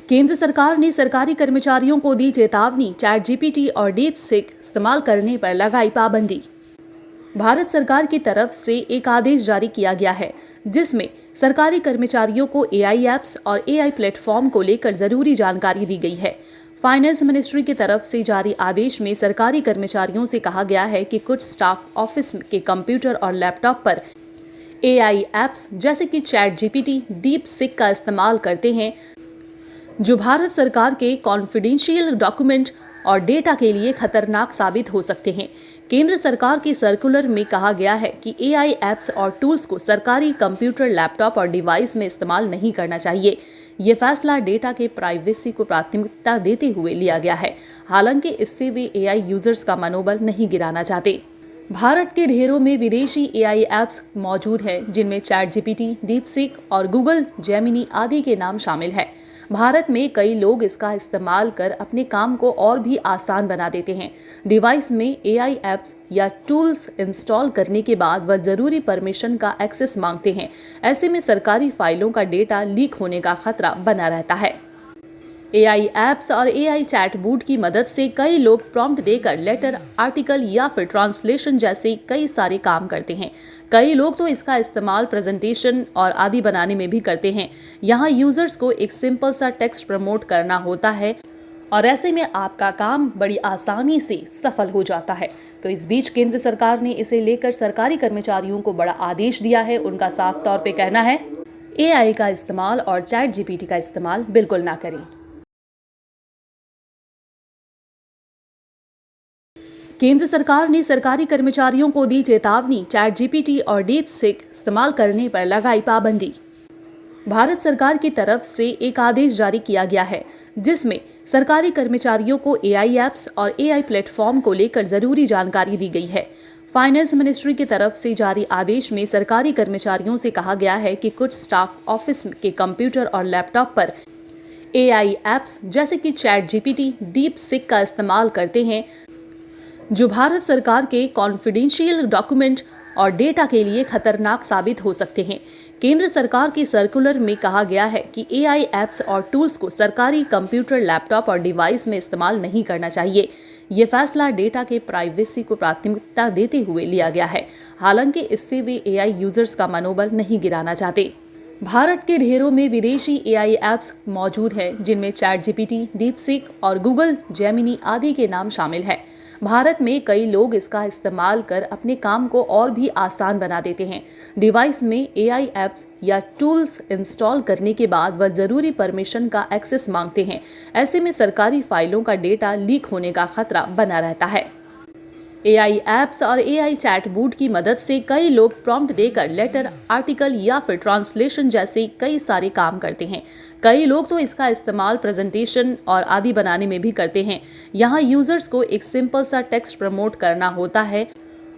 केंद्र सरकार ने सरकारी कर्मचारियों को दी चेतावनी, चैट जीपीटी और डीप सीक इस्तेमाल करने पर लगाई पाबंदी। भारत सरकार की तरफ से एक आदेश जारी किया गया है जिसमें सरकारी कर्मचारियों को एआई ऐप्स और एआई प्लेटफॉर्म को लेकर जरूरी जानकारी दी गई है। फाइनेंस मिनिस्ट्री की तरफ से जारी आदेश में सरकारी कर्मचारियों से कहा गया है कि कुछ स्टाफ ऑफिस के कंप्यूटर और लैपटॉप पर एआई ऐप्स जैसे कि चैट जीपीटी, डीप सीक का इस्तेमाल करते हैं, जो भारत सरकार के कॉन्फिडेंशियल डॉक्यूमेंट और डेटा के लिए खतरनाक साबित हो सकते हैं। केंद्र सरकार के सर्कुलर में कहा गया है कि एआई ऐप्स और टूल्स को सरकारी कंप्यूटर, लैपटॉप और डिवाइस में इस्तेमाल नहीं करना चाहिए। ये फैसला डेटा के प्राइवेसी को प्राथमिकता देते हुए लिया गया है। हालांकि इससे वे एआई यूजर्स का मनोबल नहीं गिराना चाहते। भारत के ढेरों में विदेशी एआई ऐप्स मौजूद हैं, जिनमें चैट जीपीटी, डीप सीक और गूगल जेमिनी आदि के नाम शामिल हैं। भारत में कई लोग इसका इस्तेमाल कर अपने काम को और भी आसान बना देते हैं। डिवाइस में एआई ऐप्स या टूल्स इंस्टॉल करने के बाद वह जरूरी परमिशन का एक्सेस मांगते हैं। ऐसे में सरकारी फाइलों का डेटा लीक होने का खतरा बना रहता है। एआई ऐप्स और एआई चैटबॉट की मदद से कई लोग प्रॉम्प्ट देकर लेटर, आर्टिकल या फिर ट्रांसलेशन जैसे कई सारे काम करते हैं। कई लोग तो इसका इस्तेमाल प्रेजेंटेशन और आदि बनाने में भी करते हैं। यहाँ यूजर्स को एक सिंपल सा टेक्स्ट प्रमोट करना होता है और ऐसे में आपका काम बड़ी आसानी से सफल हो जाता है। तो इस बीच केंद्र सरकार ने इसे लेकर सरकारी कर्मचारियों को बड़ा आदेश दिया है। उनका साफ तौर पे कहना है, एआई का इस्तेमाल और चैट जीपीटी का इस्तेमाल बिल्कुल ना करें। केंद्र सरकार ने सरकारी कर्मचारियों को दी चेतावनी, चैट जीपीटी और डीप सीक इस्तेमाल करने पर लगाई पाबंदी। भारत सरकार की तरफ से एक आदेश जारी किया गया है जिसमें सरकारी कर्मचारियों को एआई ऐप्स और एआई प्लेटफॉर्म को लेकर जरूरी जानकारी दी गई है। फाइनेंस मिनिस्ट्री की तरफ से जारी आदेश में सरकारी कर्मचारियों से कहा गया है कि कुछ स्टाफ ऑफिस के कंप्यूटर और लैपटॉप पर एआई ऐप्स जैसे कि चैट जीपीटी, डीप सीक का इस्तेमाल करते हैं, जो भारत सरकार के कॉन्फिडेंशियल डॉक्यूमेंट और डेटा के लिए खतरनाक साबित हो सकते हैं। केंद्र सरकार के सर्कुलर में कहा गया है कि एआई ऐप्स और टूल्स को सरकारी कंप्यूटर, लैपटॉप और डिवाइस में इस्तेमाल नहीं करना चाहिए। ये फैसला डेटा के प्राइवेसी को प्राथमिकता देते हुए लिया गया है। हालांकि इससे वे एआई यूजर्स का मनोबल नहीं गिराना चाहते। भारत के ढेरों में विदेशी एआई ऐप्स मौजूद हैं, जिनमें चैट जीपीटी, डीप सीक और गूगल जेमिनी आदि के नाम शामिल हैं। भारत में कई लोग इसका इस्तेमाल कर अपने काम को और भी आसान बना देते हैं। डिवाइस में एआई ऐप्स या टूल्स इंस्टॉल करने के बाद वह जरूरी परमिशन का एक्सेस मांगते हैं। ऐसे में सरकारी फाइलों का डेटा लीक होने का खतरा बना रहता है। एआई ऐप्स और एआई चैटबॉट की मदद से कई लोग प्रॉम्प्ट देकर लेटर, आर्टिकल या फिर ट्रांसलेशन जैसे कई सारे काम करते हैं। कई लोग तो इसका इस्तेमाल प्रेजेंटेशन और आदि बनाने में भी करते हैं। यहाँ यूजर्स को एक सिंपल सा टेक्स्ट प्रमोट करना होता है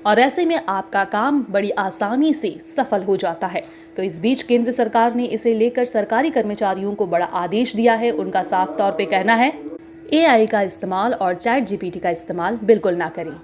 और ऐसे में आपका काम बड़ी आसानी से सफल हो जाता है। तो इस बीच केंद्र सरकार ने इसे लेकर सरकारी कर्मचारियों को बड़ा आदेश दिया है। उनका साफ तौर पे कहना है, एआई का इस्तेमाल और चैट जीपीटी का इस्तेमाल बिल्कुल ना करें।